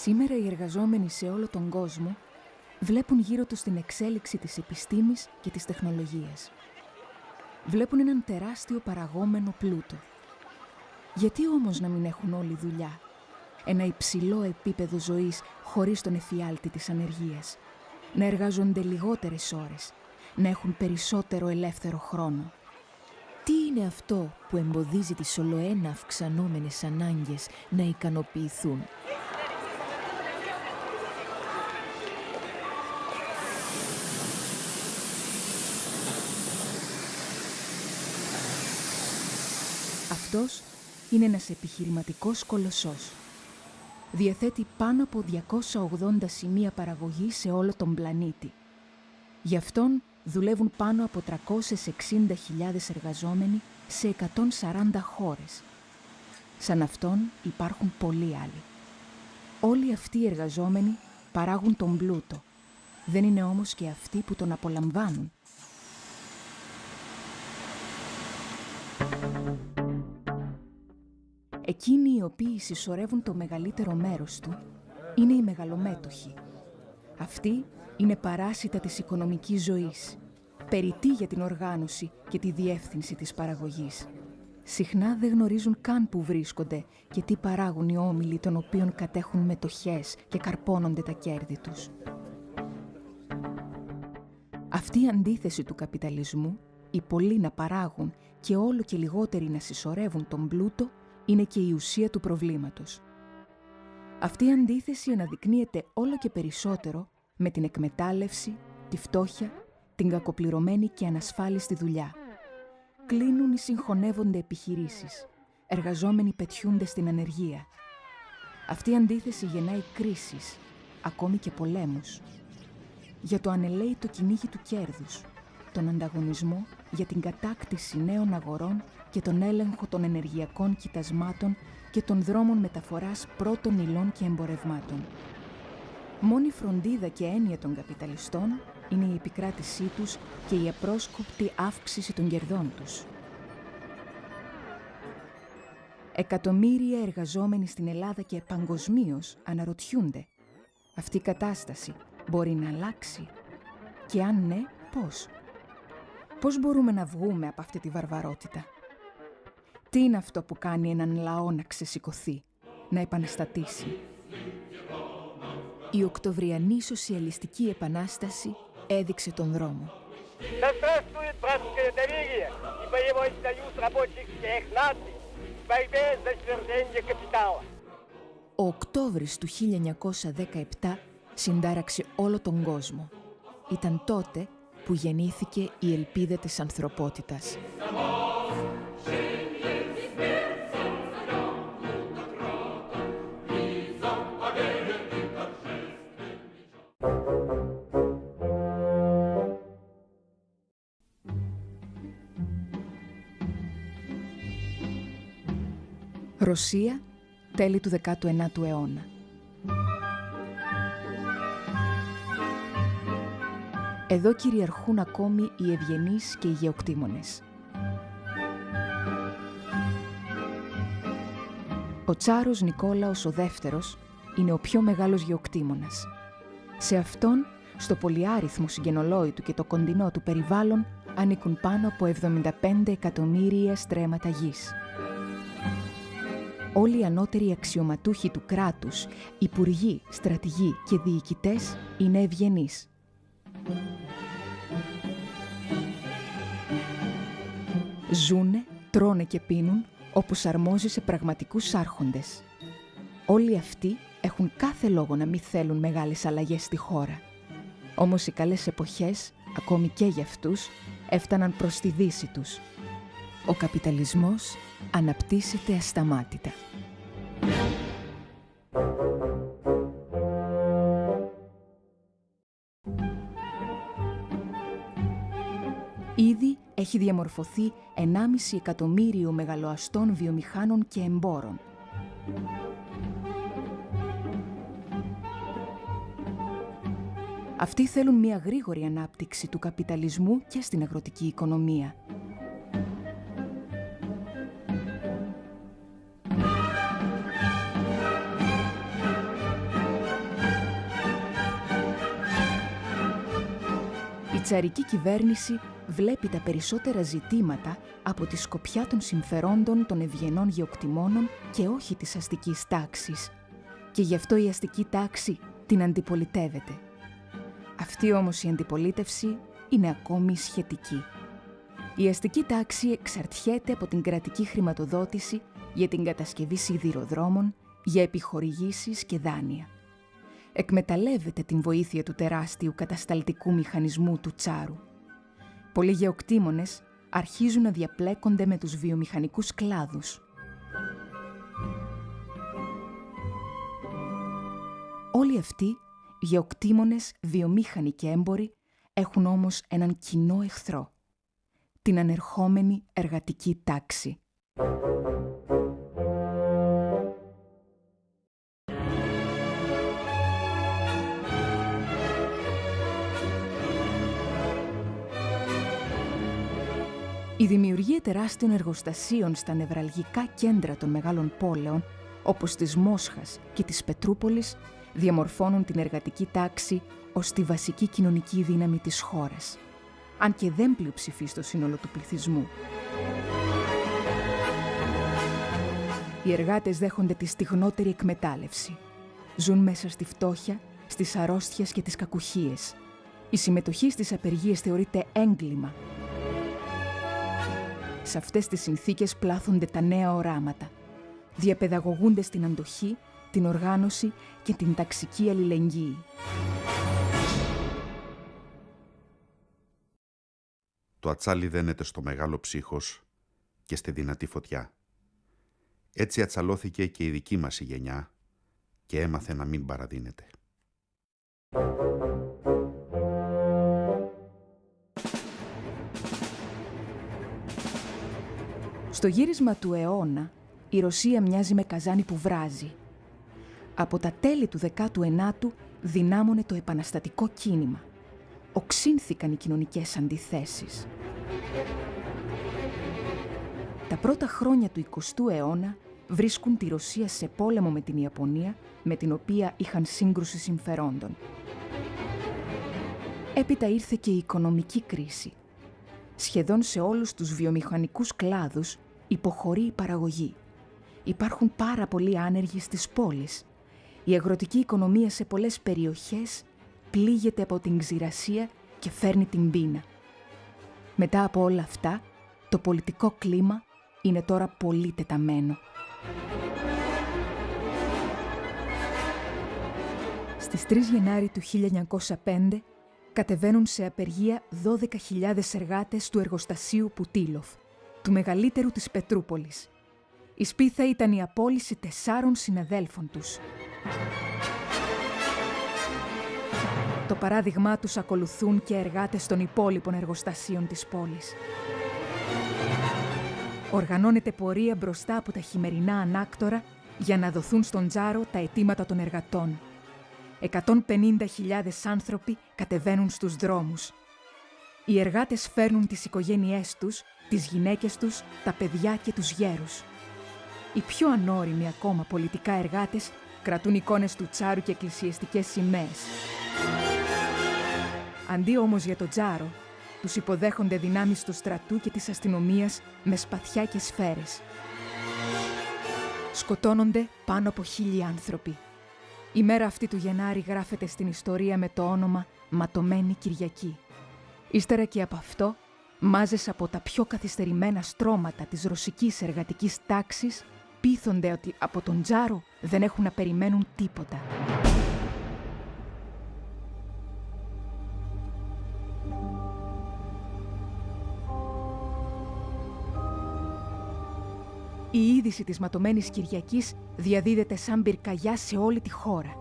Σήμερα οι εργαζόμενοι σε όλο τον κόσμο βλέπουν γύρω τους την εξέλιξη της επιστήμης και της τεχνολογίας. Βλέπουν έναν τεράστιο παραγόμενο πλούτο. Γιατί όμως να μην έχουν όλοι δουλειά? Ένα υψηλό επίπεδο ζωής χωρίς τον εφιάλτη της ανεργίας. Να εργάζονται λιγότερες ώρες. Να έχουν περισσότερο ελεύθερο χρόνο. Τι είναι αυτό που εμποδίζει τις ολοένα αυξανόμενες ανάγκες να ικανοποιηθούν? Αυτός είναι ένας επιχειρηματικός κολοσσός. Διαθέτει πάνω από 280 σημεία παραγωγής σε όλο τον πλανήτη. Γι' αυτόν δουλεύουν πάνω από 360.000 εργαζόμενοι σε 140 χώρες. Σαν αυτόν υπάρχουν πολλοί άλλοι. Όλοι αυτοί οι εργαζόμενοι παράγουν τον πλούτο. Δεν είναι όμως και αυτοί που τον απολαμβάνουν. Εκείνοι οι οποίοι συσσωρεύουν το μεγαλύτερο μέρος του είναι οι μεγαλομέτοχοι. Αυτοί είναι παράσιτα της οικονομικής ζωής, περιττοί για την οργάνωση και τη διεύθυνση της παραγωγής. Συχνά δεν γνωρίζουν καν που βρίσκονται και τι παράγουν οι όμιλοι των οποίων κατέχουν μετοχές και καρπώνονται τα κέρδη τους. Αυτή η αντίθεση του καπιταλισμού, οι πολλοί να παράγουν και όλο και λιγότεροι να συσσωρεύουν τον πλούτο, είναι και η ουσία του προβλήματος. Αυτή η αντίθεση αναδεικνύεται όλο και περισσότερο με την εκμετάλλευση, τη φτώχεια, την κακοπληρωμένη και ανασφάλιστη δουλειά. Κλείνουν ή συγχωνεύονται επιχειρήσεις. Εργαζόμενοι πετιούνται στην ανεργία. Αυτή η αντίθεση γεννάει κρίσεις, ακόμη και πολέμους. Για το ανελαίητο κυνήγι του κέρδους, τον ανταγωνισμό για την κατάκτηση νέων αγορών και τον έλεγχο των ενεργειακών κοιτασμάτων και των δρόμων μεταφοράς πρώτων υλών και εμπορευμάτων. Μόνη φροντίδα και έννοια των καπιταλιστών είναι η επικράτησή τους και η απρόσκοπτη αύξηση των κερδών τους. Εκατομμύρια εργαζόμενοι στην Ελλάδα και παγκοσμίως αναρωτιούνται, αυτή η κατάσταση μπορεί να αλλάξει? Και αν ναι, πώς? Πώς μπορούμε να βγούμε από αυτή τη βαρβαρότητα? Τι είναι αυτό που κάνει έναν λαό να ξεσηκωθεί, να επαναστατήσει? Η Οκτωβριανή Σοσιαλιστική Επανάσταση έδειξε τον δρόμο. Ο Οκτώβρης του 1917 συντάραξε όλο τον κόσμο. Ήταν τότε που γεννήθηκε η ελπίδα της ανθρωπότητας. Ρωσία, τέλη του 19ου αιώνα. Εδώ κυριαρχούν ακόμη οι ευγενείς και οι γεωκτήμονες. Ο Τσάρος Νικόλαος ο Δεύτερος είναι ο πιο μεγάλος γεωκτήμονας. Σε αυτόν, στο πολυάριθμο συγγενολόι και το κοντινό του περιβάλλον, ανήκουν πάνω από 75 εκατομμύρια στρέμματα γης. Όλοι οι ανώτεροι αξιωματούχοι του κράτους, υπουργοί, στρατηγοί και διοικητές είναι ευγενείς. Ζούνε, τρώνε και πίνουν όπως αρμόζει σε πραγματικούς άρχοντες. Όλοι αυτοί έχουν κάθε λόγο να μην θέλουν μεγάλες αλλαγές στη χώρα. Όμως οι καλές εποχές, ακόμη και για αυτούς, έφταναν προς τη δύση τους. Ο καπιταλισμός αναπτύσσεται ασταμάτητα. Ήδη έχει διαμορφωθεί 1,5 εκατομμύριο μεγαλοαστών βιομηχάνων και εμπόρων. Αυτοί θέλουν μια γρήγορη ανάπτυξη του καπιταλισμού και στην αγροτική οικονομία. τσαρική κυβέρνηση βλέπει τα περισσότερα ζητήματα από τη σκοπιά των συμφερόντων των ευγενών γεωκτημόνων και όχι της αστικής τάξης. Και γι' αυτό η αστική τάξη την αντιπολιτεύεται. Αυτή όμως η αντιπολίτευση είναι ακόμη σχετική. Η αστική τάξη εξαρτιέται από την κρατική χρηματοδότηση για την κατασκευή σιδηροδρόμων, για επιχορηγήσεις και δάνεια. Εκμεταλλεύεται την βοήθεια του τεράστιου κατασταλτικού μηχανισμού του Τσάρου. Πολλοί γεωκτήμονες αρχίζουν να διαπλέκονται με τους βιομηχανικούς κλάδους. Όλοι αυτοί, γεωκτήμονες, βιομήχανοι και έμποροι, έχουν όμως έναν κοινό εχθρό: την ανερχόμενη εργατική τάξη. Η δημιουργία τεράστιων εργοστασίων στα νευραλγικά κέντρα των μεγάλων πόλεων, όπως της Μόσχας και της Πετρούπολης, διαμορφώνουν την εργατική τάξη ως τη βασική κοινωνική δύναμη της χώρας, αν και δεν πλειοψηφεί στο σύνολο του πληθυσμού. Οι εργάτες δέχονται τη στιγνότερη εκμετάλλευση. Ζουν μέσα στη φτώχεια, στις αρρώστιες και τις κακουχίες. Η συμμετοχή στις απεργίες θεωρείται έγκλημα. Σε αυτές τις συνθήκες πλάθονται τα νέα οράματα. Διαπαιδαγωγούνται στην αντοχή, την οργάνωση και την ταξική αλληλεγγύη. Το ατσάλι δένεται στο μεγάλο ψύχος και στη δυνατή φωτιά. Έτσι ατσαλώθηκε και η δική μας η γενιά και έμαθε να μην παραδίνεται. Στο γύρισμα του αιώνα, η Ρωσία μοιάζει με καζάνι που βράζει. Από τα τέλη του 19ου δυνάμωνε το επαναστατικό κίνημα. Οξύνθηκαν οι κοινωνικές αντιθέσεις. Τα πρώτα χρόνια του 20ου αιώνα βρίσκουν τη Ρωσία σε πόλεμο με την Ιαπωνία, με την οποία είχαν σύγκρουση συμφερόντων. Έπειτα ήρθε και η οικονομική κρίση. Σχεδόν σε όλους τους βιομηχανικούς κλάδους υποχωρεί η παραγωγή. Υπάρχουν πάρα πολλοί άνεργοι στις πόλεις. Η αγροτική οικονομία σε πολλές περιοχές πλήγεται από την ξηρασία και φέρνει την πείνα. Μετά από όλα αυτά, το πολιτικό κλίμα είναι τώρα πολύ τεταμένο. Στις 3 Γενάρη του 1905 κατεβαίνουν σε απεργία 12.000 εργάτες του εργοστασίου Πουτίλοφ, του μεγαλύτερου της Πετρούπολης. Η σπίθα ήταν η απόλυση 4 συναδέλφων τους. Το παράδειγμά τους ακολουθούν και εργάτες των υπόλοιπων εργοστασίων της πόλης. Οργανώνεται πορεία μπροστά από τα χειμερινά ανάκτορα για να δοθούν στον Τσάρο τα αιτήματα των εργατών. 150.000 άνθρωποι κατεβαίνουν στους δρόμους. Οι εργάτες φέρνουν τις οικογένειές τους, τις γυναίκες τους, τα παιδιά και τους γέρους. Οι πιο ανώριμοι ακόμα πολιτικά εργάτες κρατούν εικόνες του Τσάρου και εκκλησιαστικές σημαίες. Αντί όμως για τον Τσάρο, τους υποδέχονται δυνάμεις του στρατού και της αστυνομίας με σπαθιά και σφαίρες. Σκοτώνονται πάνω από 1.000 άνθρωποι. Η μέρα αυτή του Γενάρη γράφεται στην ιστορία με το όνομα Ματωμένη Κυριακή. Ύστερα και από αυτό, μάζες από τα πιο καθυστερημένα στρώματα της ρωσικής εργατικής τάξης πείθονται ότι από τον Τσάρο δεν έχουν να περιμένουν τίποτα. Η είδηση της Ματωμένης Κυριακής διαδίδεται σαν πυρκαγιά σε όλη τη χώρα.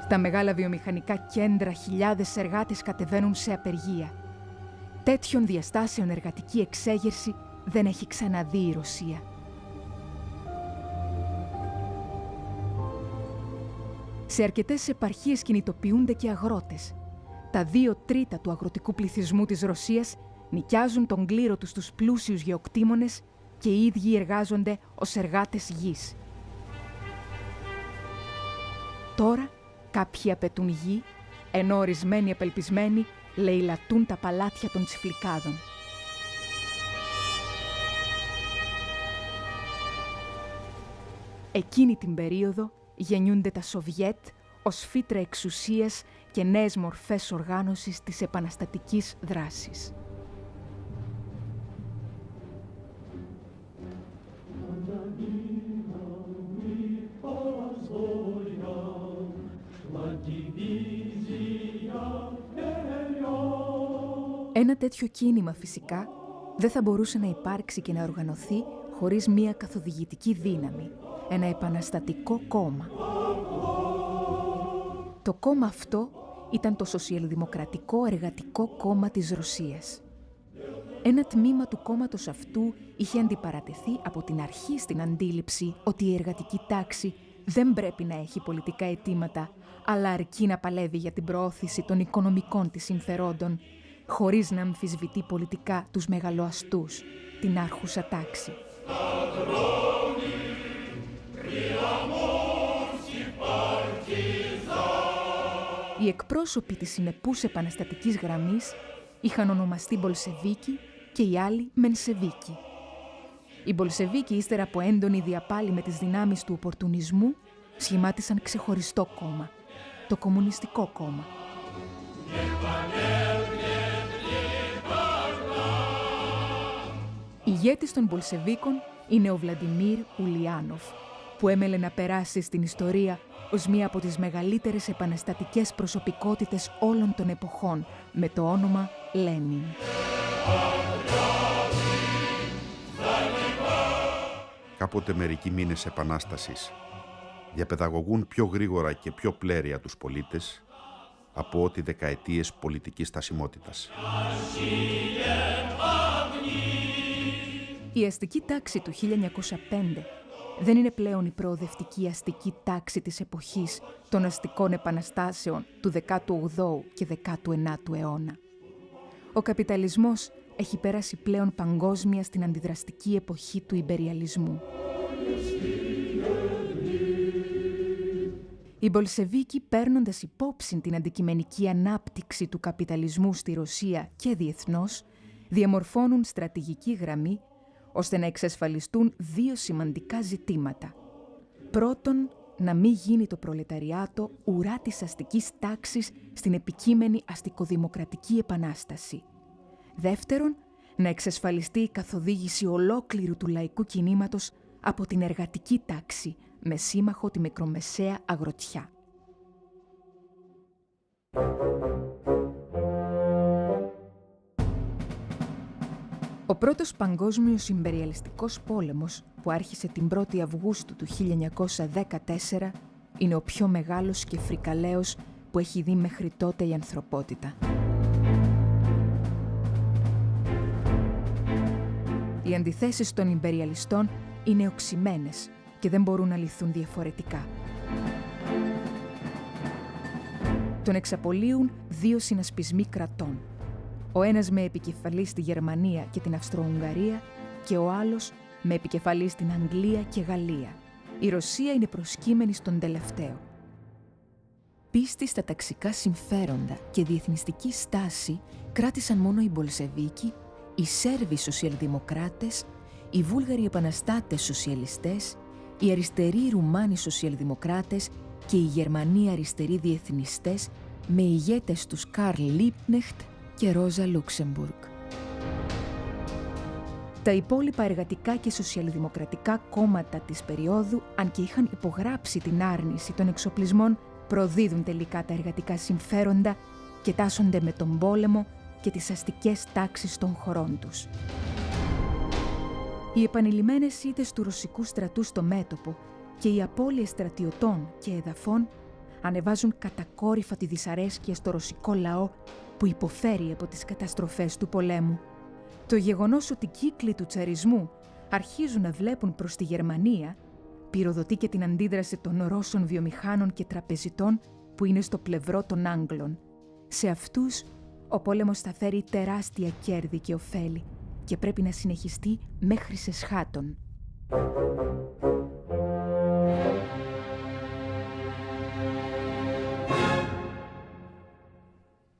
Στα μεγάλα βιομηχανικά κέντρα χιλιάδες εργάτες κατεβαίνουν σε απεργία. Τέτοιων διαστάσεων εργατική εξέγερση δεν έχει ξαναδεί η Ρωσία. Σε αρκετές επαρχίες κινητοποιούνται και αγρότες. Τα 2/3 του αγροτικού πληθυσμού της Ρωσίας νοικιάζουν τον κλήρο τους στους πλούσιους γεωκτήμονες και οι ίδιοι εργάζονται ως εργάτες γης. Τώρα Κάποιοι απαιτούν γη, ενώ ορισμένοι απελπισμένοι λαιλατούν τα παλάτια των τσιφλικάδων. Εκείνη την περίοδο γεννιούνται τα Σοβιέτ ως φύτρα εξουσίας και νέες μορφές οργάνωσης της επαναστατικής δράσης. Ένα τέτοιο κίνημα φυσικά δεν θα μπορούσε να υπάρξει και να οργανωθεί χωρίς μία καθοδηγητική δύναμη, ένα επαναστατικό κόμμα. Το κόμμα αυτό ήταν το Σοσιαλδημοκρατικό Εργατικό Κόμμα της Ρωσίας. Ένα τμήμα του κόμματος αυτού είχε αντιπαρατεθεί από την αρχή στην αντίληψη ότι η εργατική τάξη δεν πρέπει να έχει πολιτικά αιτήματα, αλλά αρκεί να παλεύει για την προώθηση των οικονομικών της συμφερόντων, χωρίς να αμφισβητεί πολιτικά τους μεγαλοαστούς, την άρχουσα τάξη. Οι εκπρόσωποι της συνεπούς επαναστατικής γραμμής είχαν ονομαστεί Μπολσεβίκοι και οι άλλοι Μενσεβίκοι. Οι Μπολσεβίκοι, ύστερα από έντονη διαπάλη με τις δυνάμεις του οπορτουνισμού, σχημάτισαν ξεχωριστό κόμμα, το Κομμουνιστικό Κόμμα. Ηγέτης των Μπολσεβίκων είναι ο Βλαντιμίρ Ουλιάνοφ, που έμελε να περάσει στην ιστορία ως μία από τις μεγαλύτερες επαναστατικές προσωπικότητες όλων των εποχών, με το όνομα Λένιν. Κάποτε μερικοί μήνες επανάστασης διαπαιδαγωγούν πιο γρήγορα και πιο πλέρεια τους πολίτες από ό,τι δεκαετίες πολιτικής στασιμότητας. Η αστική τάξη του 1905 δεν είναι πλέον η προοδευτική αστική τάξη της εποχής των αστικών επαναστάσεων του 18ου και 19ου αιώνα. Ο καπιταλισμός έχει πέρασει πλέον παγκόσμια στην αντιδραστική εποχή του ιμπεριαλισμού. Οι Μπολσεβίκοι, παίρνοντας υπόψη την αντικειμενική ανάπτυξη του καπιταλισμού στη Ρωσία και διεθνώς, διαμορφώνουν στρατηγική γραμμή ώστε να εξασφαλιστούν δύο σημαντικά ζητήματα. Πρώτον, να μην γίνει το προλεταριάτο ουρά της αστικής τάξης στην επικείμενη αστικοδημοκρατική επανάσταση. Δεύτερον, να εξασφαλιστεί η καθοδήγηση ολόκληρου του λαϊκού κινήματος από την εργατική τάξη, με σύμμαχο τη μικρομεσαία αγροτιά. Ο πρώτος παγκόσμιος ιμπεριαλιστικός πόλεμος, που άρχισε την 1η Αυγούστου του 1914, είναι ο πιο μεγάλος και φρικαλαίος που έχει δει μέχρι τότε η ανθρωπότητα. Οι αντιθέσεις των ιμπεριαλιστών είναι οξυμένες και δεν μπορούν να λυθούν διαφορετικά. Τον εξαπολύουν δύο συνασπισμοί κρατών. Ο ένας με επικεφαλή στη Γερμανία και την Αυστρο-Ουγγαρία και ο άλλος με επικεφαλή στην Αγγλία και Γαλλία. Η Ρωσία είναι προσκύμενη στον τελευταίο. Πίστη στα ταξικά συμφέροντα και διεθνιστική στάση κράτησαν μόνο οι Μπολσεβίκοι, οι Σέρβοι σοσιαλδημοκράτες, οι Βούλγαροι επαναστάτες σοσιαλιστές, οι αριστεροί Ρουμάνοι σοσιαλδημοκράτες και οι Γερμανοί αριστεροί διεθνιστές με ηγέτες τους Καρλ Λίπνεχτ και Ρόζα Λούξεμπουργκ. Τα υπόλοιπα εργατικά και σοσιαλδημοκρατικά κόμματα της περίοδου, αν και είχαν υπογράψει την άρνηση των εξοπλισμών, προδίδουν τελικά τα εργατικά συμφέροντα και τάσσονται με τον πόλεμο και τις αστικές τάξεις των χωρών τους. Οι επανειλημμένες ήττες του ρωσικού στρατού στο μέτωπο και οι απώλειες στρατιωτών και εδαφών ανεβάζουν κατακόρυφα τη δυσαρέσκεια στο ρωσικό λαό που υποφέρει από τις καταστροφές του πολέμου. Το γεγονός ότι οι κύκλοι του τσαρισμού αρχίζουν να βλέπουν προς τη Γερμανία πυροδοτεί και την αντίδραση των Ρώσων βιομηχάνων και τραπεζιτών που είναι στο πλευρό των Άγγλων. Σε αυτούς ο πόλεμος θα φέρει τεράστια κέρδη και ωφέλη και πρέπει να συνεχιστεί μέχρι σε σχάτων.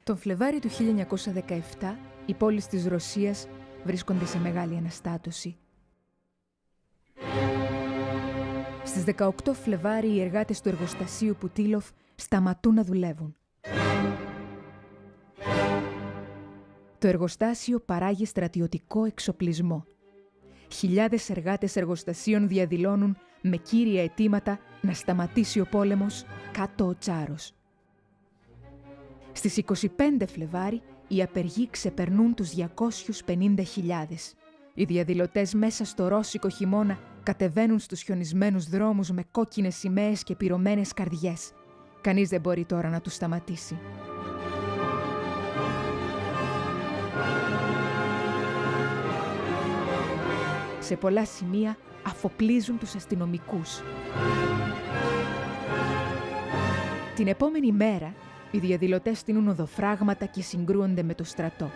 Τον Φλεβάρι του 1917, οι πόλεις της Ρωσίας βρίσκονται σε μεγάλη αναστάτωση. Στις 18 Φλεβάρι, οι εργάτες του εργοστασίου Πουτίλοφ σταματούν να δουλεύουν. Το εργοστάσιο παράγει στρατιωτικό εξοπλισμό. Χιλιάδες εργάτες εργοστασίων διαδηλώνουν με κύρια αιτήματα να σταματήσει ο πόλεμος κάτω ο Τσάρος. Στις 25 Φλεβάρι, οι απεργοί ξεπερνούν τους 250.000. Οι διαδηλωτές μέσα στο ρώσικο χειμώνα κατεβαίνουν στους χιονισμένους δρόμους με κόκκινες σημαίες και πυρωμένες καρδιές. Κανείς δεν μπορεί τώρα να τους σταματήσει. Σε πολλά σημεία αφοπλίζουν τους αστυνομικούς. Την επόμενη μέρα, οι διαδηλωτές στείνουν οδοφράγματα και συγκρούονται με το στρατό.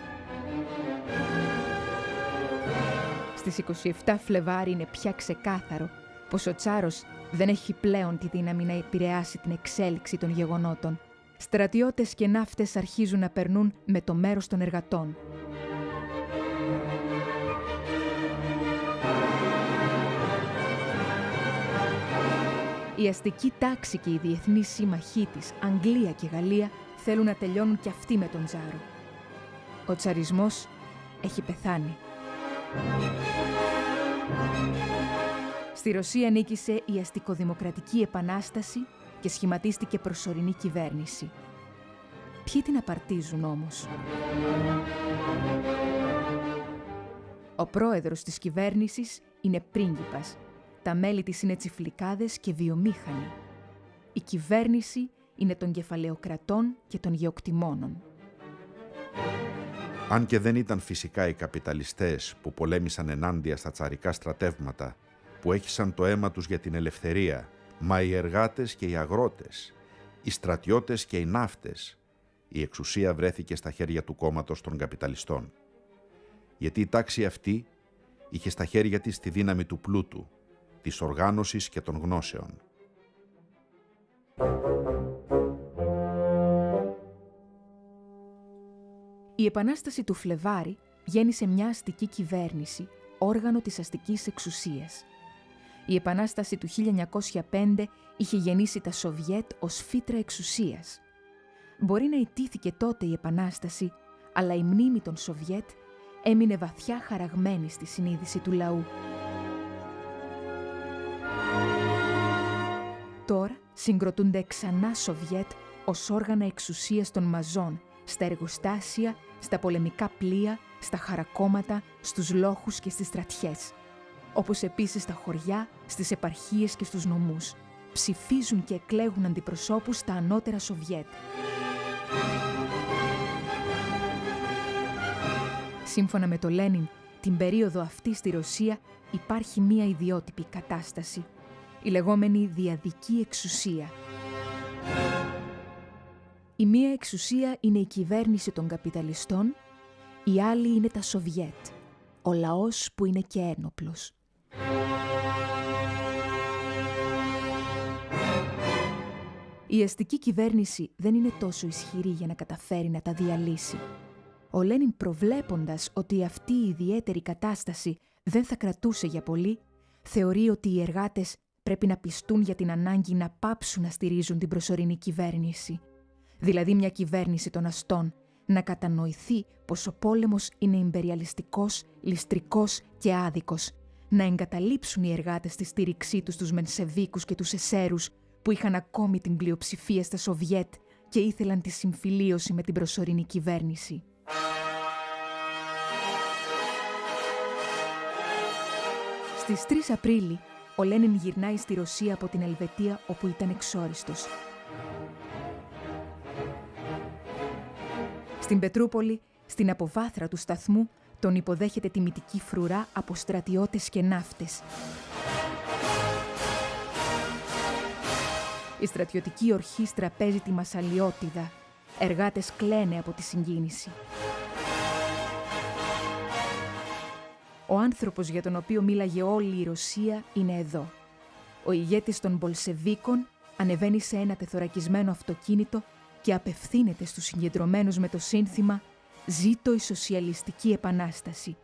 Στις 27 Φλεβάρι είναι πια ξεκάθαρο πως ο Τσάρος δεν έχει πλέον τη δύναμη να επηρεάσει την εξέλιξη των γεγονότων. Στρατιώτες και ναύτες αρχίζουν να περνούν με το μέρος των εργατών. Η αστική τάξη και οι διεθνείς σύμμαχοί της, Αγγλία και Γαλλία, θέλουν να τελειώνουν κι αυτοί με τον Τσάρο. Ο τσαρισμός έχει πεθάνει. Στη Ρωσία νίκησε η αστικοδημοκρατική επανάσταση και σχηματίστηκε προσωρινή κυβέρνηση. Ποιοι την απαρτίζουν όμως? Ο πρόεδρος της κυβέρνησης είναι πρίγκιπας. Τα μέλη της είναι τσιφλικάδες και βιομήχανοι. Η κυβέρνηση είναι των κεφαλαιοκρατών και των γεωκτημόνων. Αν και δεν ήταν φυσικά οι καπιταλιστές που πολέμησαν ενάντια στα τσαρικά στρατεύματα, που έχυσαν το αίμα τους για την ελευθερία, μα οι εργάτες και οι αγρότες, οι στρατιώτες και οι ναύτες, η εξουσία βρέθηκε στα χέρια του κόμματος των καπιταλιστών. Γιατί η τάξη αυτή είχε στα χέρια της τη δύναμη του πλούτου, της οργάνωσης και των γνώσεων. Η Επανάσταση του Φλεβάρι γέννησε μια αστική κυβέρνηση, όργανο της αστικής εξουσίας. Η Επανάσταση του 1905 είχε γεννήσει τα Σοβιέτ ως φύτρα εξουσίας. Μπορεί να ιτήθηκε τότε η Επανάσταση, αλλά η μνήμη των Σοβιέτ έμεινε βαθιά χαραγμένη στη συνείδηση του λαού. Τώρα συγκροτούνται ξανά Σοβιέτ ως όργανα εξουσίας των μαζών, στα εργοστάσια, στα πολεμικά πλοία, στα χαρακόμματα, στους λόχους και στις στρατιές. Όπως επίσης στα χωριά, στις επαρχίες και στους νομούς. Ψηφίζουν και εκλέγουν αντιπροσώπους στα ανώτερα Σοβιέτ. Σύμφωνα με το Λένιν, την περίοδο αυτή στη Ρωσία υπάρχει μία ιδιότυπη κατάσταση. Η λεγόμενη διαδική εξουσία. Η μία εξουσία είναι η κυβέρνηση των καπιταλιστών, η άλλη είναι τα Σοβιέτ, ο λαός που είναι και ένοπλος. Η αστική κυβέρνηση δεν είναι τόσο ισχυρή για να καταφέρει να τα διαλύσει. Ο Λένιν, προβλέποντας ότι αυτή η ιδιαίτερη κατάσταση δεν θα κρατούσε για πολύ, θεωρεί ότι οι εργάτες πρέπει να πιστούν για την ανάγκη να πάψουν να στηρίζουν την προσωρινή κυβέρνηση. Δηλαδή μια κυβέρνηση των αστών, να κατανοηθεί πως ο πόλεμος είναι ιμπεριαλιστικός, ληστρικός και άδικος, να εγκαταλείψουν οι εργάτες τη στήριξή τους στους Μενσεβίκους και τους Εσέρους, που είχαν ακόμη την πλειοψηφία στα Σοβιέτ και ήθελαν τη συμφιλίωση με την προσωρινή κυβέρνηση. Στις 3 Απρίλη, ο Λένιν γυρνάει στη Ρωσία από την Ελβετία, όπου ήταν εξόριστος. Στην Πετρούπολη, στην αποβάθρα του σταθμού, τον υποδέχεται τιμητική φρουρά από στρατιώτες και ναύτες. Η στρατιωτική ορχήστρα παίζει τη Μασαλιώτιδα. Εργάτες κλαίνε από τη συγκίνηση. Ο άνθρωπος για τον οποίο μίλαγε όλη η Ρωσία είναι εδώ. Ο ηγέτης των Μπολσεβίκων ανεβαίνει σε ένα τεθωρακισμένο αυτοκίνητο και απευθύνεται στους συγκεντρωμένους με το σύνθημα «Ζήτω η Σοσιαλιστική Επανάσταση».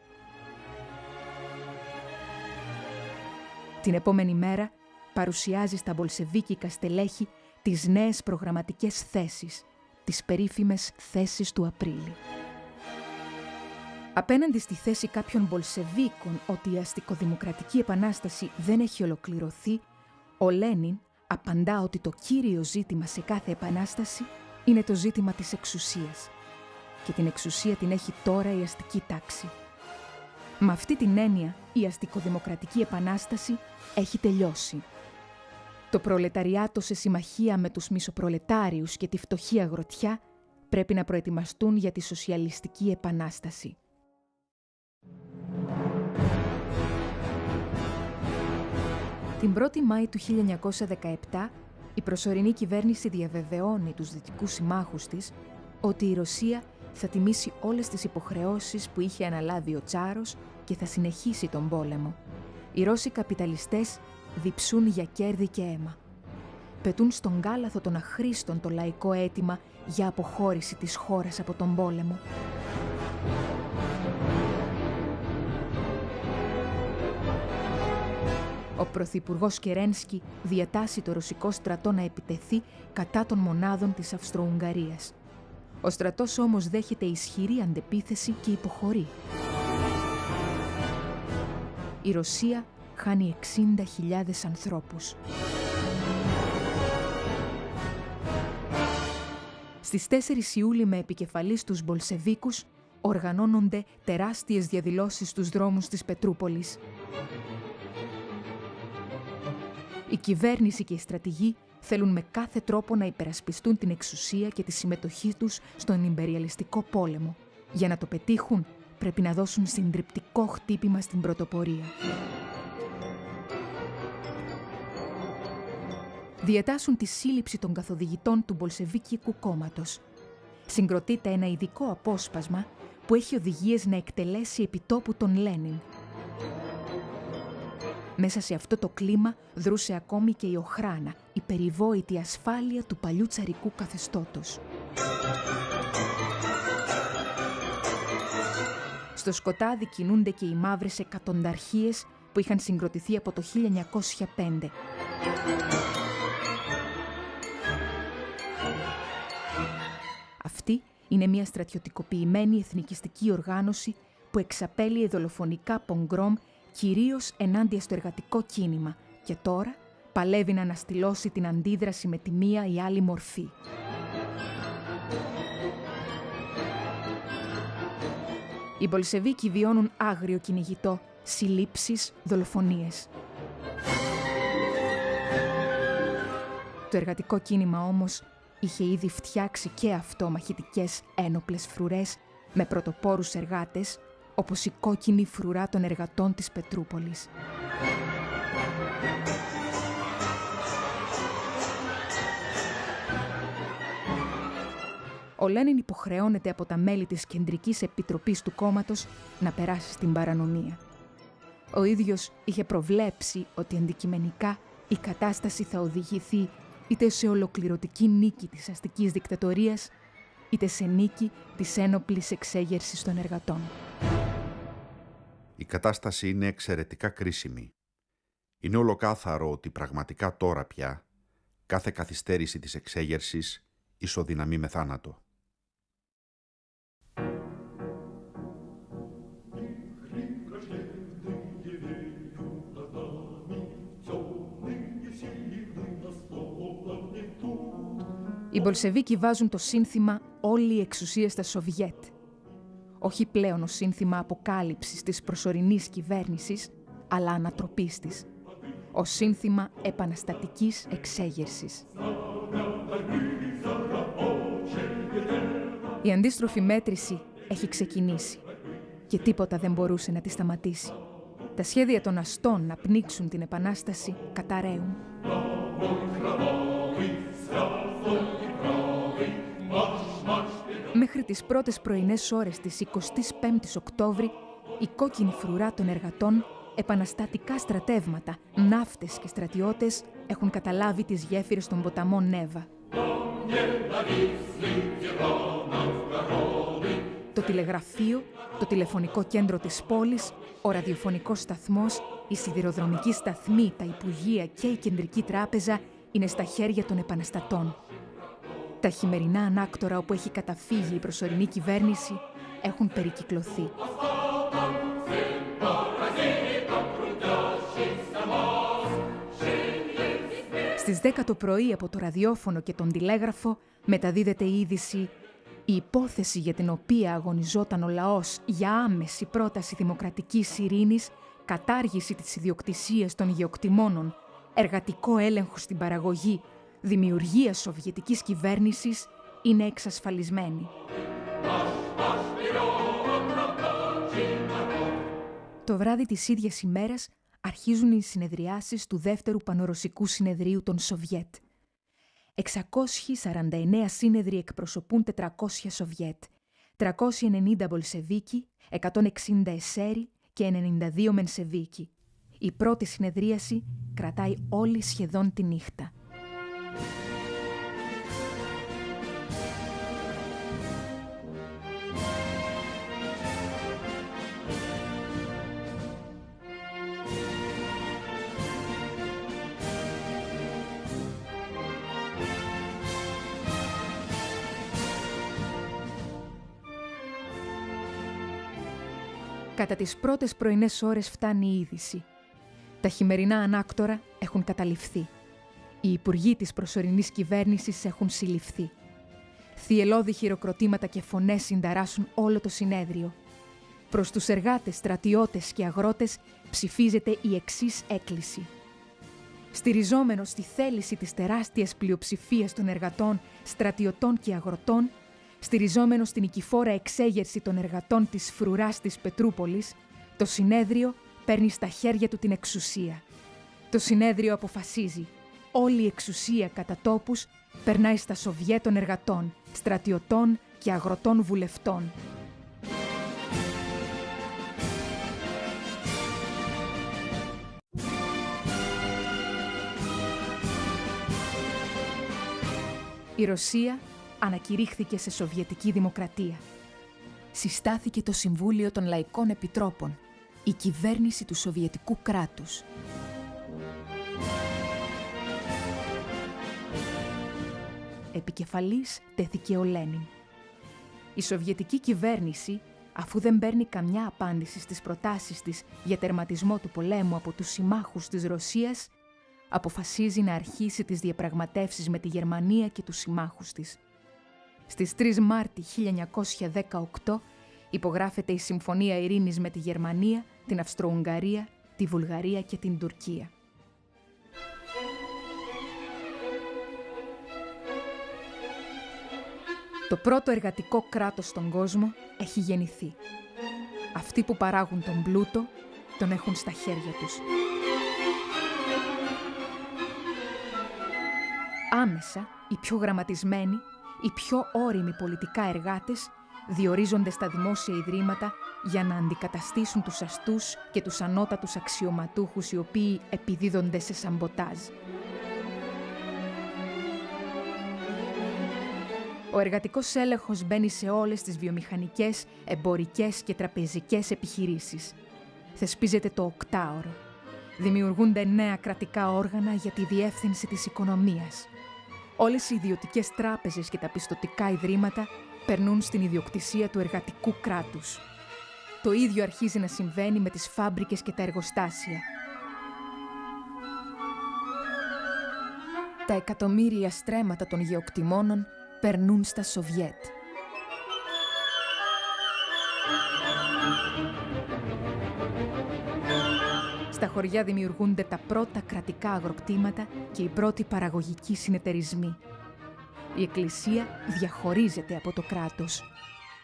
Την επόμενη μέρα παρουσιάζει στα μπολσεβίκικα στελέχη τις νέες προγραμματικές θέσεις, τις περίφημες θέσεις του Απρίλη. Απέναντι στη θέση κάποιων μπολσεβίκων ότι η αστικοδημοκρατική επανάσταση δεν έχει ολοκληρωθεί, ο Λένιν απαντά ότι το κύριο ζήτημα σε κάθε επανάσταση είναι το ζήτημα της εξουσίας. Και την εξουσία την έχει τώρα η αστική τάξη. Με αυτή την έννοια, η αστικοδημοκρατική επανάσταση έχει τελειώσει. Το προλεταριάτο σε συμμαχία με τους μισοπρολετάριους και τη φτωχή αγροτιά πρέπει να προετοιμαστούν για τη σοσιαλιστική επανάσταση. Την 1η Μάη του 1917, η προσωρινή κυβέρνηση διαβεβαιώνει τους δυτικούς συμμάχους της ότι η Ρωσία θα τιμήσει όλες τις υποχρεώσεις που είχε αναλάβει ο Τσάρος και θα συνεχίσει τον πόλεμο. Οι Ρώσοι καπιταλιστές διψούν για κέρδη και αίμα. Πετούν στον κάλαθο των αχρήστων το λαϊκό αίτημα για αποχώρηση της χώρας από τον πόλεμο. Ο πρωθυπουργός Κερένσκι διατάσσει το ρωσικό στρατό να επιτεθεί κατά των μονάδων της Αυστρο-Ουγγαρίας. Ο στρατός όμως δέχεται ισχυρή αντεπίθεση και υποχωρεί. Η Ρωσία χάνει 60.000 ανθρώπους. Στις 4 Ιούλη με επικεφαλής τους Μπολσεβίκους οργανώνονται τεράστιες διαδηλώσεις στους δρόμους της Πετρούπολης. Η κυβέρνηση και οι στρατηγοί θέλουν με κάθε τρόπο να υπερασπιστούν την εξουσία και τη συμμετοχή τους στον ιμπεριαλιστικό πόλεμο. Για να το πετύχουν, πρέπει να δώσουν συντριπτικό χτύπημα στην πρωτοπορία. Διατάσσουν τη σύλληψη των καθοδηγητών του Μπολσεβίκικου κόμματος. Συγκροτείται ένα ειδικό απόσπασμα που έχει οδηγίες να εκτελέσει επιτόπου τον Λένιν. Μέσα σε αυτό το κλίμα δρούσε ακόμη και η Οχράνα, η περιβόητη ασφάλεια του παλιού τσαρικού καθεστώτος. Στο σκοτάδι κινούνται και οι μαύρες εκατονταρχίες που είχαν συγκροτηθεί από το 1905. Αυτή είναι μια στρατιωτικοποιημένη εθνικιστική οργάνωση που εξαπέλυε δολοφονικά πογκρόμ κυρίως ενάντια στο εργατικό κίνημα και τώρα παλεύει να αναστηλώσει την αντίδραση με τη μία ή άλλη μορφή. Οι Μπολσεβίκοι βιώνουν άγριο κυνηγητό, συλλήψεις, δολοφονίες. Το εργατικό κίνημα όμως είχε ήδη φτιάξει και αυτό μαχητικές ένοπλες φρουρές με πρωτοπόρους εργάτες, όπως η κόκκινη φρουρά των εργατών της Πετρούπολης. Ο Λένιν υποχρεώνεται από τα μέλη της Κεντρικής Επιτροπής του κόμματος να περάσει στην παρανομία. Ο ίδιος είχε προβλέψει ότι αντικειμενικά η κατάσταση θα οδηγηθεί είτε σε ολοκληρωτική νίκη της αστικής δικτατορίας, είτε σε νίκη της ένοπλης εξέγερσης των εργατών. Η κατάσταση είναι εξαιρετικά κρίσιμη. Είναι ολοκάθαρο ότι πραγματικά τώρα πια κάθε καθυστέρηση της εξέγερσης ισοδυναμεί με θάνατο. Οι Μπολσεβίκοι βάζουν το σύνθημα «Όλη η εξουσία στα Σοβιέτ». Όχι πλέον ως σύνθημα αποκάλυψης της προσωρινής κυβέρνησης, αλλά ανατροπής της. Ως σύνθημα επαναστατικής εξέγερσης. Η αντίστροφη μέτρηση έχει ξεκινήσει και τίποτα δεν μπορούσε να τη σταματήσει. Τα σχέδια των αστών να πνίξουν την επανάσταση καταραίουν. Μέχρι τις πρώτες πρωινές ώρες της 25ης Οκτώβρη, η κόκκινη φρουρά των εργατών, επαναστατικά στρατεύματα, ναύτες και στρατιώτες έχουν καταλάβει τις γέφυρες των ποταμών Νέβα. Το τηλεγραφείο, το τηλεφωνικό κέντρο της πόλης, ο ραδιοφωνικός σταθμός, η σιδηροδρομική σταθμή, τα υπουργεία και η κεντρική τράπεζα είναι στα χέρια των επαναστατών. Τα χειμερινά ανάκτορα όπου έχει καταφύγει η προσωρινή κυβέρνηση έχουν περικυκλωθεί. Στις 10 το πρωί από το ραδιόφωνο και τον τηλέγραφο μεταδίδεται η είδηση «Η υπόθεση για την οποία αγωνιζόταν ο λαός για άμεση πρόταση δημοκρατικής ειρήνης, κατάργηση της ιδιοκτησίας των γεωκτημόνων, εργατικό έλεγχο στην παραγωγή, δημιουργία σοβιετικής κυβέρνησης είναι εξασφαλισμένη». Το βράδυ της ίδιας ημέρας αρχίζουν οι συνεδριάσεις του Δεύτερου Πανορωσικού Συνεδρίου των Σοβιέτ. 649 σύνεδροι εκπροσωπούν 400 Σοβιέτ, 390 Μπολσεβίκοι, 160 Εσέρι και 92 Μενσεβίκοι. Η πρώτη συνεδρίαση κρατάει όλη σχεδόν τη νύχτα. Κατά τις πρώτες πρωινές ώρες φτάνει η είδηση. Τα χειμερινά ανάκτορα έχουν καταληφθεί. Οι υπουργοί της προσωρινής κυβέρνησης έχουν συλληφθεί. Θυελλώδη χειροκροτήματα και φωνές συνταράσσουν όλο το συνέδριο. Προς τους εργάτες, στρατιώτες και αγρότες ψηφίζεται η εξής έκκληση. Στηριζόμενος στη θέληση της τεράστιας πλειοψηφίας των εργατών, στρατιωτών και αγροτών, στηριζόμενος στην νικηφόρα εξέγερση των εργατών της φρουράς της Πετρούπολης, το συνέδριο παίρνει στα χέρια του την εξουσία. Το συνέδριο αποφασίζει. Όλη η εξουσία κατά τόπους περνάει στα Σοβιέτ των εργατών, στρατιωτών και αγροτών βουλευτών. Η Ρωσία ανακηρύχθηκε σε Σοβιετική Δημοκρατία. Συστάθηκε το Συμβούλιο των Λαϊκών Επιτρόπων, η κυβέρνηση του Σοβιετικού κράτους. Επικεφαλής τέθηκε ο Λένιν. Η Σοβιετική κυβέρνηση, αφού δεν παίρνει καμιά απάντηση στις προτάσεις της για τερματισμό του πολέμου από τους συμμάχους της Ρωσίας, αποφασίζει να αρχίσει τις διαπραγματεύσεις με τη Γερμανία και τους συμμάχους της. Στις 3 Μάρτη 1918 υπογράφεται η Συμφωνία Ειρήνης με τη Γερμανία, την Αυστρο-Ουγγαρία, τη Βουλγαρία και την Τουρκία. Το πρώτο εργατικό κράτος στον κόσμο έχει γεννηθεί. Αυτοί που παράγουν τον πλούτο τον έχουν στα χέρια τους. Άμεσα, οι πιο γραμματισμένοι, οι πιο όριμοι πολιτικά εργάτες διορίζονται στα δημόσια ιδρύματα για να αντικαταστήσουν τους αστούς και τους ανώτατους αξιωματούχους οι οποίοι επιδίδονται σε σαμποτάζ. Ο εργατικός έλεγχος μπαίνει σε όλες τις βιομηχανικές, εμπορικές και τραπεζικές επιχειρήσεις. Θεσπίζεται το οκτάωρο. Δημιουργούνται νέα κρατικά όργανα για τη διεύθυνση της οικονομίας. Όλες οι ιδιωτικές τράπεζες και τα πιστωτικά ιδρύματα περνούν στην ιδιοκτησία του εργατικού κράτους. Το ίδιο αρχίζει να συμβαίνει με τις φάμπρικες και τα εργοστάσια. Τα εκατομμύρια στρέμματα των γεωκτημόνων περνούν στα Σοβιέτ. Στα χωριά δημιουργούνται τα πρώτα κρατικά αγροκτήματα και οι πρώτοι παραγωγικοί συνεταιρισμοί. Η Εκκλησία διαχωρίζεται από το κράτος.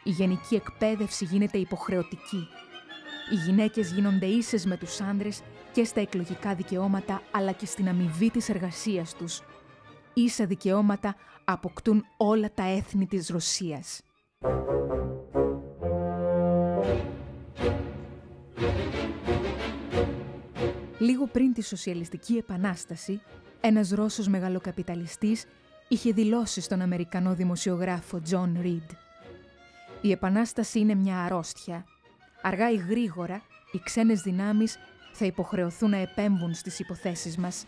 Η γενική εκπαίδευση γίνεται υποχρεωτική. Οι γυναίκες γίνονται ίσες με τους άντρες και στα εκλογικά δικαιώματα, αλλά και στην αμοιβή της εργασίας τους. Ίσα δικαιώματα αποκτούν όλα τα έθνη της Ρωσίας. Λίγο πριν τη Σοσιαλιστική Επανάσταση, ένας Ρώσος μεγαλοκαπιταλιστής είχε δηλώσει στον Αμερικανό δημοσιογράφο Τζον Ριντ: «Η Επανάσταση είναι μια αρρώστια. Αργά ή γρήγορα, οι ξένες δυνάμεις θα υποχρεωθούν να επέμβουν στις υποθέσεις μας.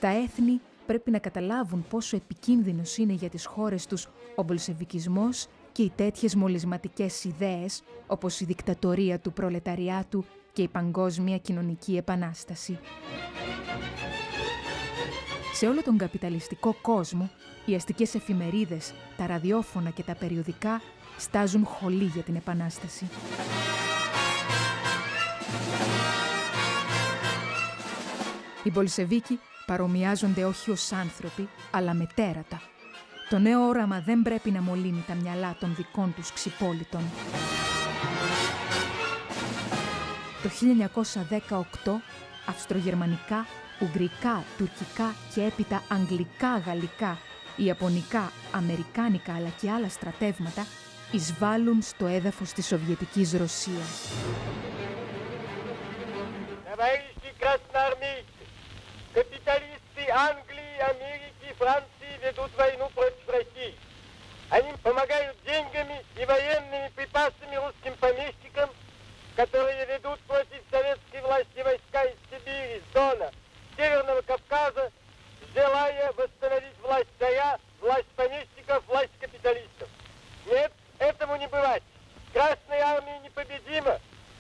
Τα έθνη πρέπει να καταλάβουν πόσο επικίνδυνος είναι για τις χώρες τους ο μπολσεβικισμός και οι τέτοιες μολυσματικές ιδέες, όπως η δικτατορία του προλεταριάτου και η παγκόσμια κοινωνική επανάσταση». Σε όλο τον καπιταλιστικό κόσμο, οι αστικές εφημερίδες, τα ραδιόφωνα και τα περιοδικά στάζουν χολή για την Επανάσταση. Οι Μπολσεβίκοι παρομοιάζονται όχι ως άνθρωποι, αλλά με τέρατα. Το νέο όραμα δεν πρέπει να μολύνει τα μυαλά των δικών τους ξυπόλυτων. Το 1918, αυστρογερμανικά, ουγγρικά, τουρκικά και έπειτα αγγλικά, γαλλικά, ιαπωνικά, αμερικάνικα αλλά και άλλα στρατεύματα εισβάλλουν στο έδαφος της Σοβιετικής Ρωσίας. Капиталисты Англии, Америки, Франции ведут войну против России. Они помогают деньгами и военными припасами русским помещикам, которые ведут против советской власти войска из Сибири, с Дона, Северного Кавказа, желая восстановить власть царя, власть помещиков, власть капиталистов. Нет, этому не бывать. Красная армия непобедима,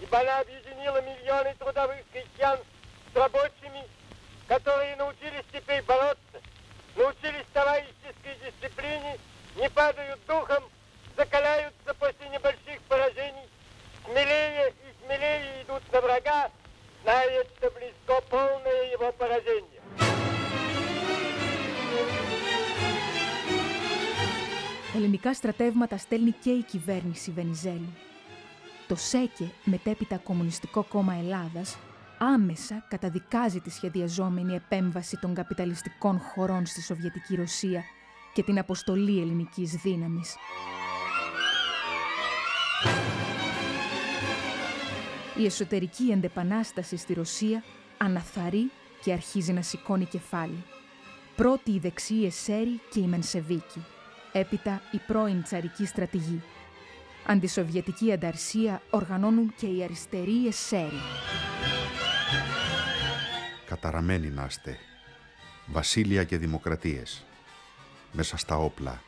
ибо она объединила миллионы трудовых крестьян с рабочими, которые научились теперь бороться, научились товарищеской дисциплине, не падают духом, закаляются после небольших поражений, смелее и смелее идут на врага, зная, что близко полное его поражение. Ελληνικά στρατεύματα στέλνει και η κυβέρνηση Βενιζέλου. Το ΣΕΚΕ, μετέπειτα Κομμουνιστικό Κόμμα Ελλάδας, άμεσα καταδικάζει τη σχεδιαζόμενη επέμβαση των καπιταλιστικών χωρών στη Σοβιετική Ρωσία και την αποστολή ελληνικής δύναμης. Η εσωτερική αντεπανάσταση στη Ρωσία αναθαρρεί και αρχίζει να σηκώνει κεφάλι. Πρώτη οι δεξιοί εσέροι και οι Μενσεβίκοι. Έπειτα οι πρώην τσαρικοί στρατηγοί. Αντισοβιετική ανταρσία οργανώνουν και οι αριστεροί εσέροι. Καταραμένοι να είστε, βασίλεια και δημοκρατίες. Μέσα στα όπλα,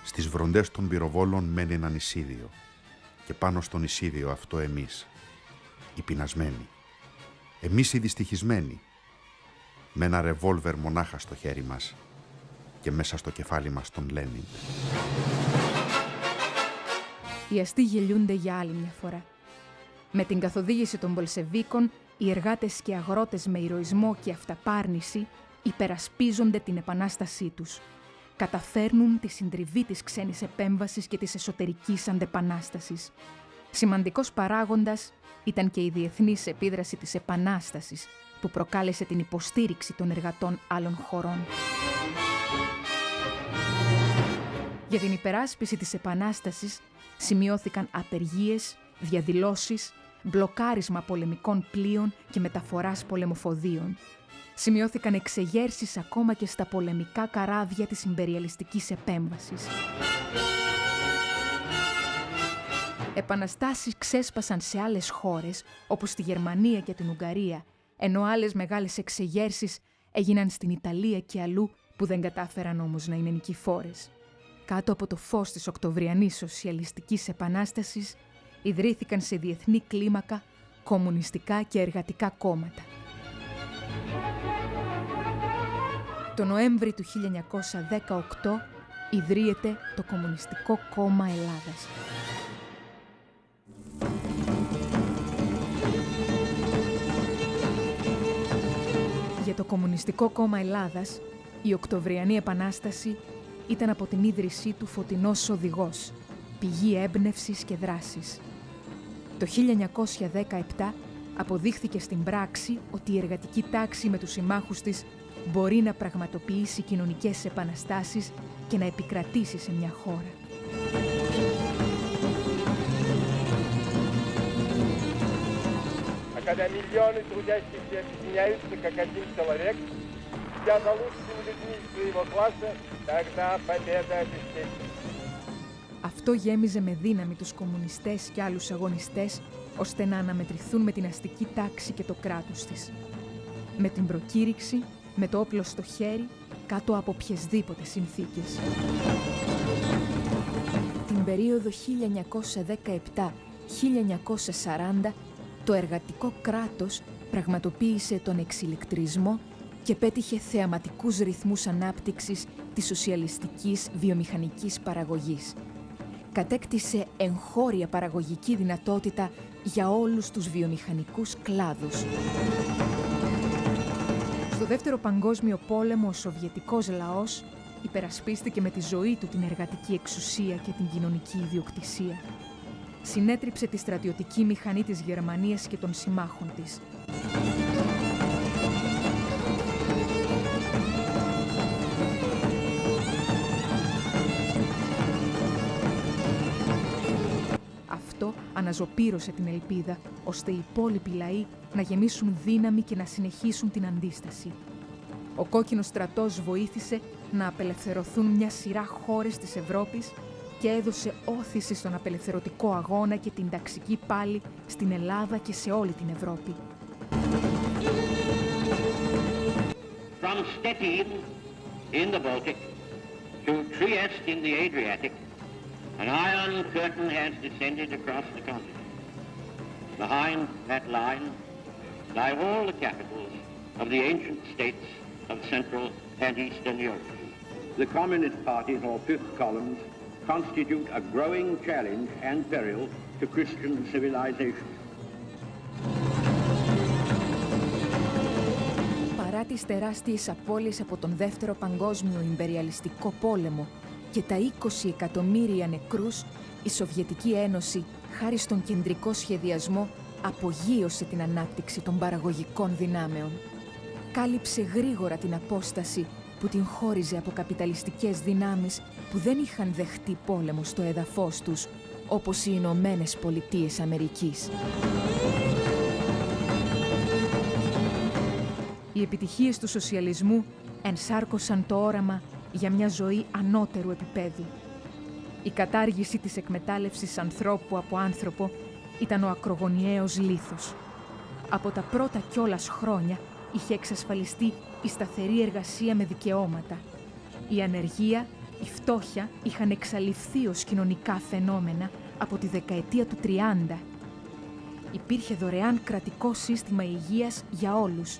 στις βροντές των πυροβόλων μένει ένα νησίδιο και πάνω στο νησίδιο αυτό εμείς, οι πεινασμένοι. Εμείς οι δυστυχισμένοι, με ένα ρεβόλβερ μονάχα στο χέρι μας και μέσα στο κεφάλι μας τον Λένιν. Οι αστεί γελιούνται για άλλη μια φορά. Με την καθοδήγηση των Μπολσεβίκων, οι εργάτες και αγρότες με ηρωισμό και αυταπάρνηση υπερασπίζονται την επανάστασή τους. Καταφέρνουν τη συντριβή της ξένης επέμβασης και της εσωτερικής αντεπανάστασης. Σημαντικός παράγοντας ήταν και η διεθνής επίδραση της επανάστασης, που προκάλεσε την υποστήριξη των εργατών άλλων χωρών. Για την υπεράσπιση της επανάστασης σημειώθηκαν απεργίες, διαδηλώσεις, μπλοκάρισμα πολεμικών πλοίων και μεταφοράς πολεμοφοδίων. Σημειώθηκαν εξεγέρσεις ακόμα και στα πολεμικά καράβια της ιμπεριαλιστικής επέμβασης. Επαναστάσεις ξέσπασαν σε άλλες χώρες, όπως τη Γερμανία και την Ουγγαρία, ενώ άλλες μεγάλες εξεγέρσεις έγιναν στην Ιταλία και αλλού που δεν κατάφεραν όμως να είναι νικηφόρες. Κάτω από το φως της Οκτωβριανής Σοσιαλιστικής Επανάστασης ιδρύθηκαν σε διεθνή κλίμακα κομμουνιστικά και εργατικά κόμματα. Το Νοέμβρη του 1918 ιδρύεται το Κομμουνιστικό Κόμμα Ελλάδας. Για το Κομμουνιστικό Κόμμα Ελλάδας, η Οκτωβριανή Επανάσταση ήταν από την ίδρυσή του φωτεινός οδηγός, πηγή έμπνευσης και δράσης. Το 1917 αποδείχθηκε στην πράξη ότι η εργατική τάξη με τους συμμάχους της μπορεί να πραγματοποιήσει κοινωνικές επαναστάσεις και να επικρατήσει σε μια χώρα. Когда миллионы трудящихся объединяются как один человек, идя за лучшими людьми своего класса, тогда победа обеспечена. Αυτό γέμιζε με δύναμη τους κομμουνιστές και άλλους αγωνιστές, ώστε να αναμετρηθούν με την αστική τάξη και το κράτος της. Με την προκήρυξη, με το όπλο στο χέρι, κάτω από οποιασδήποτε συνθήκες. Την περίοδο 1917-1940, το εργατικό κράτος πραγματοποίησε τον εξηλεκτρισμό και πέτυχε θεαματικούς ρυθμούς ανάπτυξης της σοσιαλιστικής βιομηχανικής παραγωγής. Κατέκτησε εγχώρια παραγωγική δυνατότητα για όλους τους βιομηχανικούς κλάδους. Στο Δεύτερο Παγκόσμιο Πόλεμο, ο Σοβιετικός λαός υπερασπίστηκε με τη ζωή του την εργατική εξουσία και την κοινωνική ιδιοκτησία. Συνέτριψε τη στρατιωτική μηχανή της Γερμανίας και των συμμάχων της. Αυτό αναζωπήρωσε την ελπίδα, ώστε οι υπόλοιποι λαοί να γεμίσουν δύναμη και να συνεχίσουν την αντίσταση. Ο κόκκινος στρατός βοήθησε να απελευθερωθούν μια σειρά χώρες της Ευρώπης και έδωσε όθηση στον απελευθερωτικό αγώνα και την ταξική πάλη στην Ελλάδα και σε όλη την Ευρώπη. From Stettin in the Baltic to Trieste in the Adriatic, an iron curtain has descended across the continent. Behind that line lie all the capitals of the ancient states of Central and Eastern Europe. The Communist parties, or fifth columns, constitute a growing challenge and peril to Christian civilization. Παρά τις τεράστιες απώλειες από τον Δεύτερο Παγκόσμιο Ιμπεριαλιστικό Πόλεμο και τα 20 εκατομμύρια νεκρούς, η Σοβιετική Ένωση, χάρη στον κεντρικό σχεδιασμό, απογείωσε την ανάπτυξη των παραγωγικών δυνάμεων. Κάλυψε γρήγορα την απόσταση που την χώριζε από καπιταλιστικές δυνάμεις που δεν είχαν δεχτεί πόλεμο στο έδαφος τους, όπως οι Ηνωμένες Πολιτείες Αμερικής. Οι επιτυχίες του σοσιαλισμού ενσάρκωσαν το όραμα για μια ζωή ανώτερου επίπεδου. Η κατάργηση της εκμετάλλευσης ανθρώπου από άνθρωπο ήταν ο ακρογωνιαίος λίθος. Από τα πρώτα κιόλας χρόνια είχε εξασφαλιστεί η σταθερή εργασία με δικαιώματα. Η ανεργία, η φτώχεια είχαν εξαλειφθεί ως κοινωνικά φαινόμενα από τη δεκαετία του 30. Υπήρχε δωρεάν κρατικό σύστημα υγείας για όλους.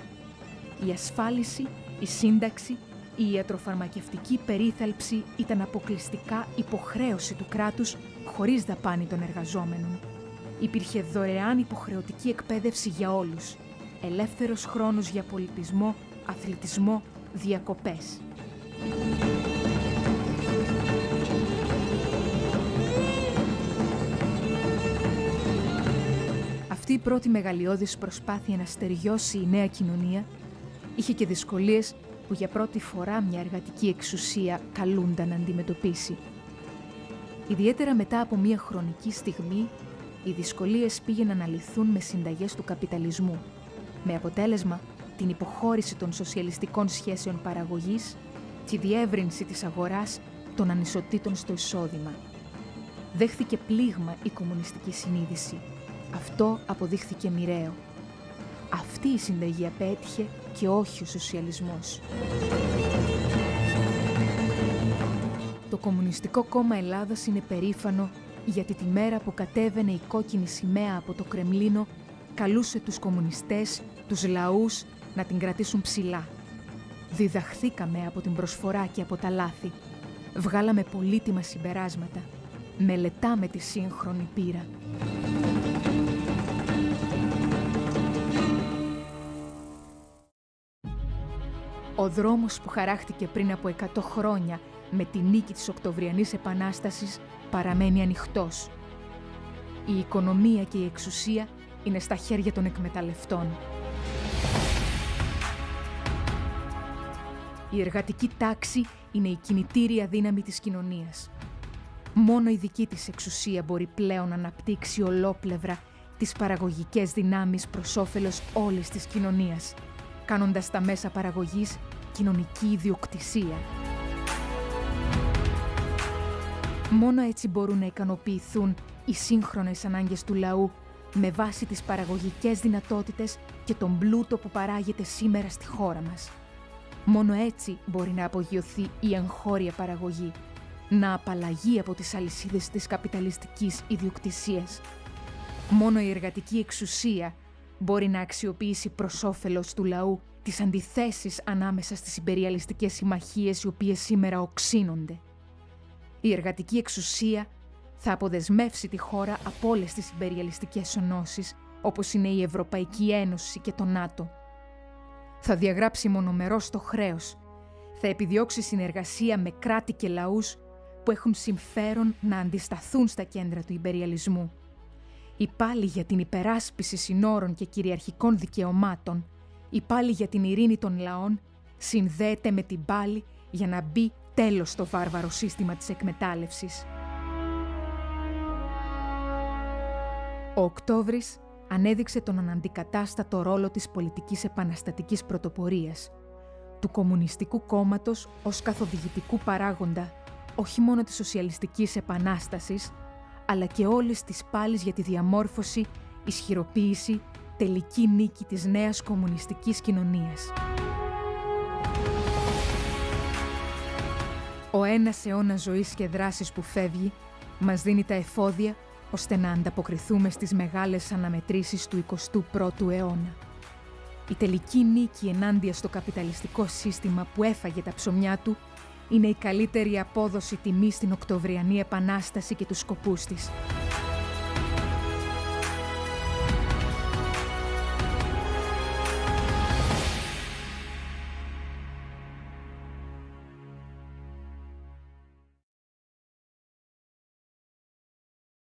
Η ασφάλιση, η σύνταξη, η ιατροφαρμακευτική περίθαλψη ήταν αποκλειστικά υποχρέωση του κράτους χωρίς δαπάνη των εργαζόμενων. Υπήρχε δωρεάν υποχρεωτική εκπαίδευση για όλους. Ελεύθερος χρόνος για πολιτισμό, αθλητισμό, διακοπές. Αυτή η πρώτη μεγαλειώδης προσπάθεια να στεριώσει η νέα κοινωνία είχε και δυσκολίες που για πρώτη φορά μια εργατική εξουσία καλούνταν να αντιμετωπίσει. Ιδιαίτερα μετά από μια χρονική στιγμή, οι δυσκολίες πήγαιναν να λυθούν με συνταγές του καπιταλισμού, με αποτέλεσμα την υποχώρηση των σοσιαλιστικών σχέσεων παραγωγής, τη διεύρυνση της αγοράς, των ανισοτήτων στο εισόδημα. Δέχθηκε πλήγμα η κομμουνιστική συνείδηση. Αυτό αποδείχθηκε μοιραίο. Αυτή η συνταγή απέτυχε και όχι ο σοσιαλισμός. Το Κομμουνιστικό Κόμμα Ελλάδας είναι περήφανο γιατί τη μέρα που κατέβαινε η κόκκινη σημαία από το Κρεμλίνο καλούσε τους κομμουνιστές, τους λαούς να την κρατήσουν ψηλά. Διδαχθήκαμε από την προσφορά και από τα λάθη. Βγάλαμε πολύτιμα συμπεράσματα. Μελετάμε τη σύγχρονη πείρα. Ο δρόμος που χαράχτηκε πριν από 100 χρόνια με τη νίκη της Οκτωβριανής Επανάστασης παραμένει ανοιχτός. Η οικονομία και η εξουσία είναι στα χέρια των εκμεταλλευτών. Η εργατική τάξη είναι η κινητήρια δύναμη της κοινωνίας. Μόνο η δική της εξουσία μπορεί πλέον να αναπτύξει ολόπλευρα τις παραγωγικές δυνάμεις προς όφελος όλης της κοινωνίας, κάνοντας τα μέσα παραγωγής κοινωνική ιδιοκτησία. Μόνο έτσι μπορούν να ικανοποιηθούν οι σύγχρονες ανάγκες του λαού με βάση τις παραγωγικές δυνατότητες και τον πλούτο που παράγεται σήμερα στη χώρα μας. Μόνο έτσι μπορεί να απογειωθεί η εγχώρια παραγωγή, να απαλλαγεί από τις αλυσίδες της καπιταλιστικής ιδιοκτησίας. Μόνο η εργατική εξουσία μπορεί να αξιοποιήσει προς όφελος του λαού τις αντιθέσεις ανάμεσα στις ιμπεριαλιστικές συμμαχίες οι οποίες σήμερα οξύνονται. Η εργατική εξουσία θα αποδεσμεύσει τη χώρα από όλες τις ιμπεριαλιστικές ενώσεις, όπως είναι η Ευρωπαϊκή Ένωση και το ΝΑΤΟ. Θα διαγράψει μονομερώς το χρέος. Θα επιδιώξει συνεργασία με κράτη και λαούς που έχουν συμφέρον να αντισταθούν στα κέντρα του ιμπεριαλισμού. Η πάλη για την υπεράσπιση συνόρων και κυριαρχικών δικαιωμάτων, η πάλη για την ειρήνη των λαών, συνδέεται με την πάλη για να μπει τέλος στο βάρβαρο σύστημα της εκμετάλλευσης. Ο Οκτώβρης ανέδειξε τον αναντικατάστατο ρόλο της πολιτικής επαναστατικής πρωτοπορίας, του Κομμουνιστικού Κόμματος ως καθοδηγητικού παράγοντα όχι μόνο της σοσιαλιστικής επανάστασης, αλλά και όλης της πάλης για τη διαμόρφωση, ισχυροποίηση, τελική νίκη της νέας κομμουνιστικής κοινωνίας. Ο ένας αιώνας ζωής και δράσης που φεύγει μας δίνει τα εφόδια ώστε να ανταποκριθούμε στις μεγάλες αναμετρήσεις του 21ου αιώνα. Η τελική νίκη ενάντια στο καπιταλιστικό σύστημα που έφαγε τα ψωμιά του είναι η καλύτερη απόδοση τιμής στην Οκτωβριανή Επανάσταση και τους σκοπούς της.